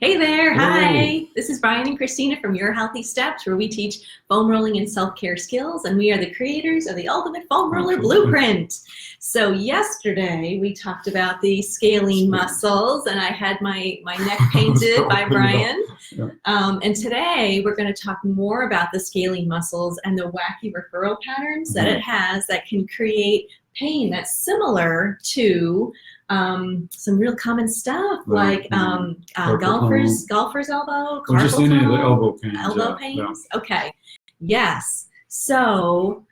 Hey there, hi. Hey. This is Brian and Christina from Your HealthySteps, where we teach foam rolling and self-care skills, and we are the creators of the ultimate foam roller blueprint. So yesterday we talked about the scalene muscles, and I had my neck painted by Brian. Yeah. And today we're going to talk more about the scalene muscles and the wacky referral patterns that it has that can create pain that's similar to some real common stuff like golfer's elbow, or just any of the elbow pains. Pains. Yeah. Okay. Yes. So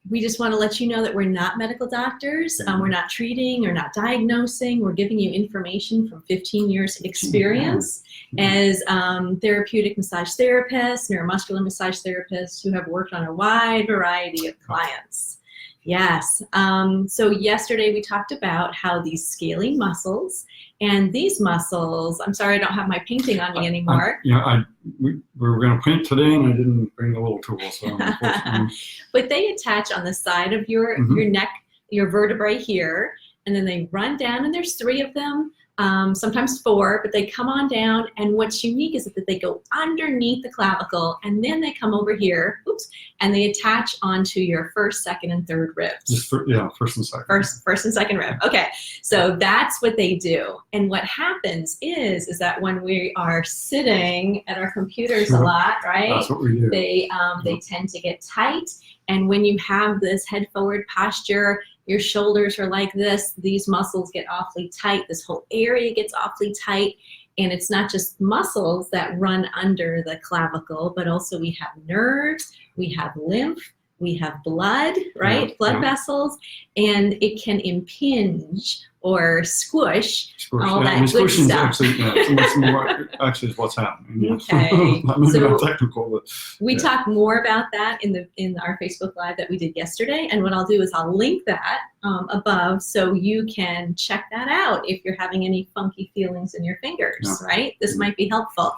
we just want to let you know that we're not medical doctors. We're not treating or not diagnosing. We're giving you information from 15 years of experience as therapeutic massage therapists, neuromuscular massage therapists who have worked on a wide variety of clients. Yes. So yesterday we talked about how these scalene muscles and these muscles, I'm sorry I don't have my painting on me anymore. We were going to paint today and I didn't bring the little tool. So but they attach on the side of your neck, your vertebrae here, and then they run down, and there's 3 of them. Sometimes 4, but they come on down, and what's unique is that they go underneath the clavicle, and then they come over here, and they attach onto your first, second, and third ribs. First and second. First and second rib. Okay, so that's what they do. And what happens is that when we are sitting at our computers a lot, right? That's what we do. They tend to get tight, and when you have this head forward posture, your shoulders are like this, these muscles get awfully tight, this whole area gets awfully tight, and it's not just muscles that run under the clavicle, but also we have nerves, we have lymph, we have blood, right? Blood vessels, and it can impinge or squish all that good stuff. Actually, is what's happening. Okay. Maybe not technical, but we talk more about that in our Facebook Live that we did yesterday, and what I'll do is I'll link that above so you can check that out if you're having any funky feelings in your fingers, right? This might be helpful.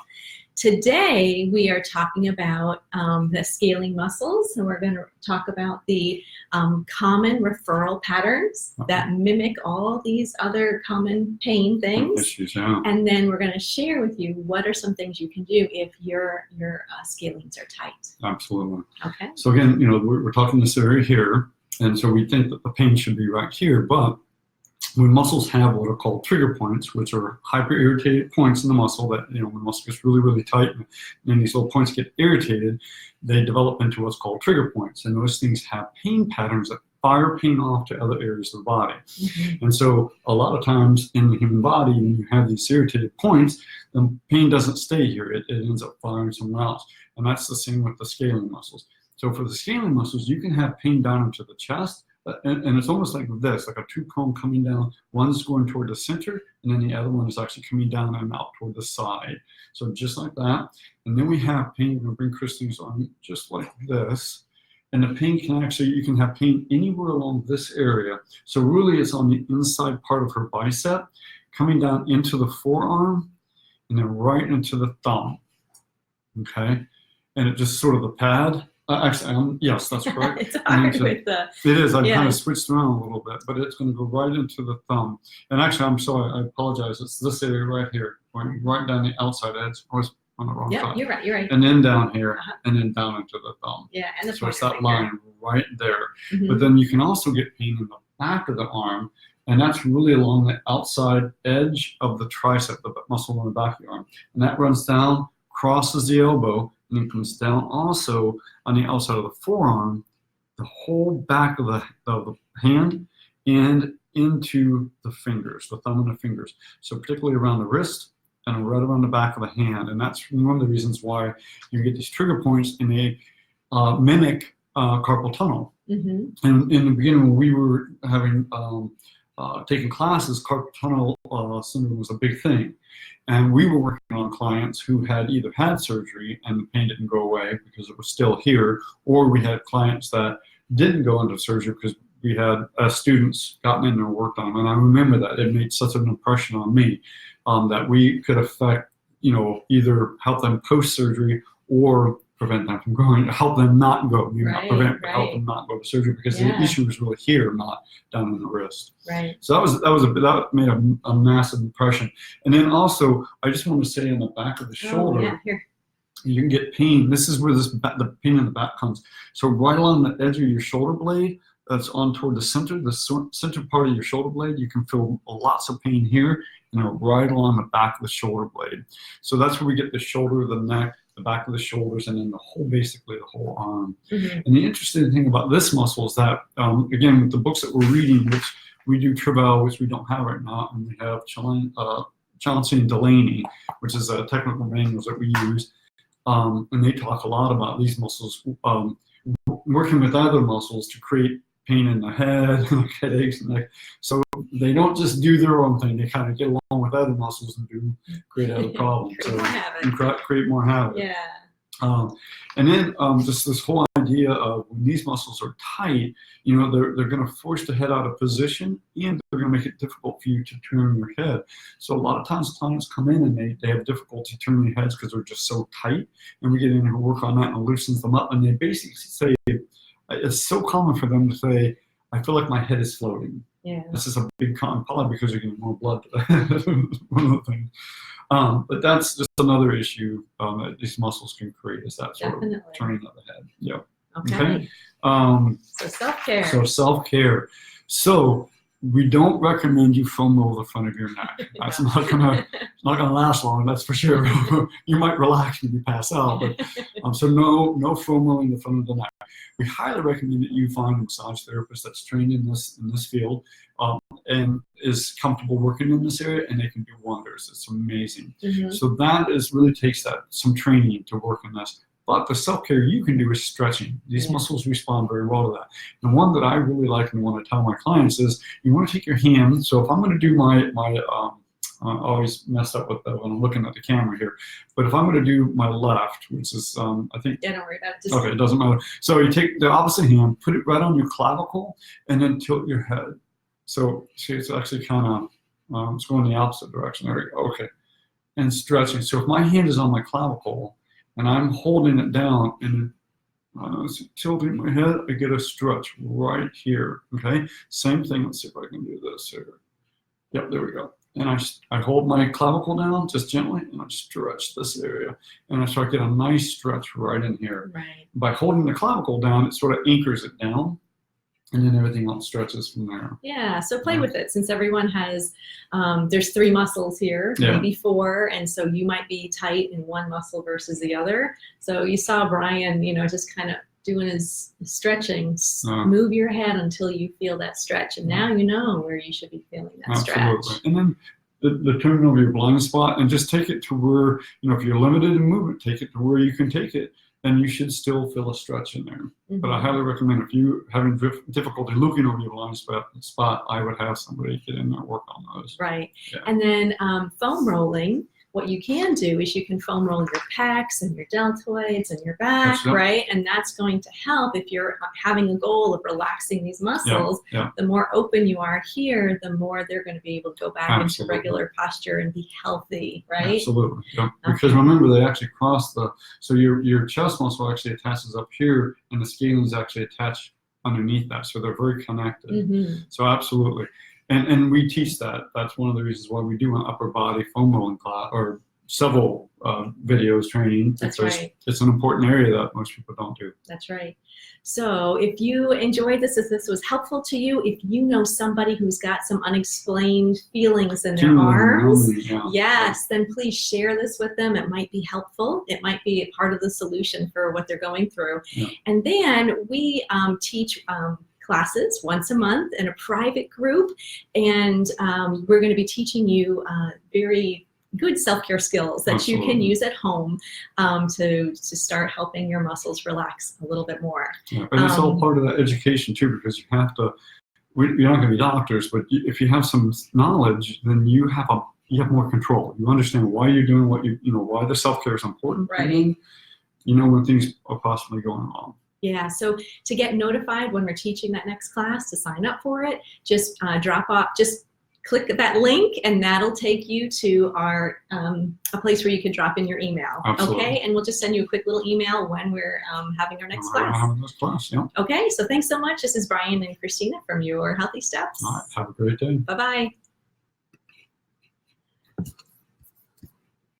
Today, we are talking about the scalene muscles, and we're going to talk about the common referral patterns that mimic all these other common pain things. And then we're going to share with you what are some things you can do if your scalenes are tight. Absolutely. Okay. So again, we're talking this area here, and so we think that the pain should be right here, but when muscles have what are called trigger points, which are hyper-irritated points in the muscle that, when the muscle gets really, really tight and then these little points get irritated, they develop into what's called trigger points. And those things have pain patterns that fire pain off to other areas of the body. And so a lot of times in the human body, when you have these irritated points, the pain doesn't stay here. It ends up firing somewhere else. And that's the same with the scalene muscles. So for the scalene muscles, you can have pain down into the chest, and it's almost like this, like a 2-cone coming down. One's going toward the center, and then the other one is actually coming down and out toward the side. So just like that. And then we have pain. I'm going to bring Christine's on just like this. And the pain you can have pain anywhere along this area. So really it's on the inside part of her bicep, coming down into the forearm, and then right into the thumb. Okay? And it just sort of the pad. Yes, that's correct. It's hard with the... It is. I've kind of switched around a little bit, but it's going to go right into the thumb. And actually, I'm sorry. I apologize. It's this area right here, going right down the outside edge. I was on the wrong side. Yeah, you're right. And then down here, and then down into the thumb. Yeah, and the so it's that line right there. Mm-hmm. But then you can also get pain in the back of the arm, and that's really along the outside edge of the tricep, the muscle on the back of the arm. And that runs down, crosses the elbow, and it comes down also on the outside of the forearm, the whole back of the hand, and into the fingers, the thumb and the fingers. So particularly around the wrist and right around the back of the hand. And that's one of the reasons why you get these trigger points, and they mimic carpal tunnel. And in the beginning, when we were having taking classes, carpal tunnel syndrome was a big thing. And we were working on clients who had either had surgery and the pain didn't go away because it was still here, or we had clients that didn't go into surgery because we had students gotten in there and worked on them. And I remember that. It made such an impression on me that we could affect, either help them post-surgery or prevent them from going, help them not go, maybe not prevent, but help Right. them not go to surgery, because the issue is really here, not down in the wrist. Right. So that made a massive impression. And then also, I just want to say on the back of the shoulder, yeah, here. you can get pain. This is where the pain in the back comes. So right along the edge of your shoulder blade, that's on toward the center part of your shoulder blade, you can feel lots of pain here, and right along the back of the shoulder blade. So that's where we get the shoulder, the neck, the back of the shoulders, and then basically the whole arm. Mm-hmm. And the interesting thing about this muscle is that, again, with the books that we're reading, which we do Carpel, which we don't have right now, and we have Chauncey and Delaney, which is a technical manuals that we use, and they talk a lot about these muscles, working with other muscles to create pain in the head, like headaches, and so they don't just do their own thing. They kind of get along with other muscles and create other problems. Create more havoc. Yeah. And then just this whole idea of when these muscles are tight, they're going to force the head out of position, and they're going to make it difficult for you to turn your head. So a lot of times clients come in and they have difficulty turning their heads because they're just so tight, and we get in and work on that and it loosens them up. And they basically say, it's so common for them to say, I feel like my head is floating. Yeah. This is a big comment, probably because you're getting more blood to the head. One of the things. But that's just another issue that these muscles can create, is that sort of turning of the head. Yep. Okay. So self-care. Self-care. So we don't recommend you foam roll the front of your neck. That's not gonna last long, that's for sure. You might relax when you pass out, but so no foam rolling the front of the neck. We highly recommend that you find a massage therapist that's trained in this field and is comfortable working in this area, and they can do wonders. It's amazing. Mm-hmm. So that really takes some training to work in this. But the self-care you can do is stretching. These muscles respond very well to that. And one that I really like and want to tell my clients is, you want to take your hand. So if I'm going to do my I always mess up with that when I'm looking at the camera here. But if I'm going to do my left, which is, I think... Yeah, don't worry about it. Okay, it doesn't matter. So you take the opposite hand, put it right on your clavicle, and then tilt your head. So see, it's actually kind of, it's going the opposite direction. There we go. Okay. And stretching. So if my hand is on my clavicle, and I'm holding it down and tilting my head, I get a stretch right here, okay? Same thing, let's see if I can do this here. Yep, there we go. And I hold my clavicle down just gently, and I stretch this area. And I start getting a nice stretch right in here. Right. By holding the clavicle down, it sort of anchors it down, and then everything else stretches from there. Yeah, so play with it, since everyone has, there's 3 muscles here, maybe 4, and so you might be tight in one muscle versus the other. So you saw Brian, just kind of doing his stretching. Move your head until you feel that stretch, and now you know where you should be feeling that stretch. And then the turning over your blind spot, and just take it to where, if you're limited in movement, take it to where you can take it, and you should still feel a stretch in there. Mm-hmm. But I highly recommend, if you're having difficulty looking over your blind spot, I would have somebody get in there and work on those. Right. Yeah. And then foam rolling, what you can do is you can foam roll your pecs and your deltoids and your back, right? And that's going to help if you're having a goal of relaxing these muscles. Yeah. The more open you are here, the more they're going to be able to go back into regular posture and be healthy, right? Absolutely. Yeah. Because remember, they actually cross so your chest muscle actually attaches up here, and the scalene is actually attached underneath that. So they're very connected. Mm-hmm. So absolutely. And we teach that. That's one of the reasons why we do an upper body foam rolling class, or several videos training. That's right. It's an important area that most people don't do. That's right. So if you enjoyed this, if this was helpful to you, if you know somebody who's got some unexplained feelings in their arms, then please share this with them. It might be helpful. It might be a part of the solution for what they're going through. Yeah. And then we teach classes once a month in a private group, and we're going to be teaching you very good self-care skills that you can use at home to start helping your muscles relax a little bit more. Yeah, and it's all part of that education too, because you have to. You're not going to be doctors, but if you have some knowledge, then you have more control. You understand why you're doing what why the self-care is important, right? And then, when things are possibly going wrong. Yeah, so to get notified when we're teaching that next class, to sign up for it, just drop off, just click that link, and that'll take you to our a place where you can drop in your email. Absolutely. Okay, and we'll just send you a quick little email when we're having our next We're class. having this class, yeah. Okay, so thanks so much. This is Brian and Christina from Your Healthy Steps. All right, have a great day. Bye-bye.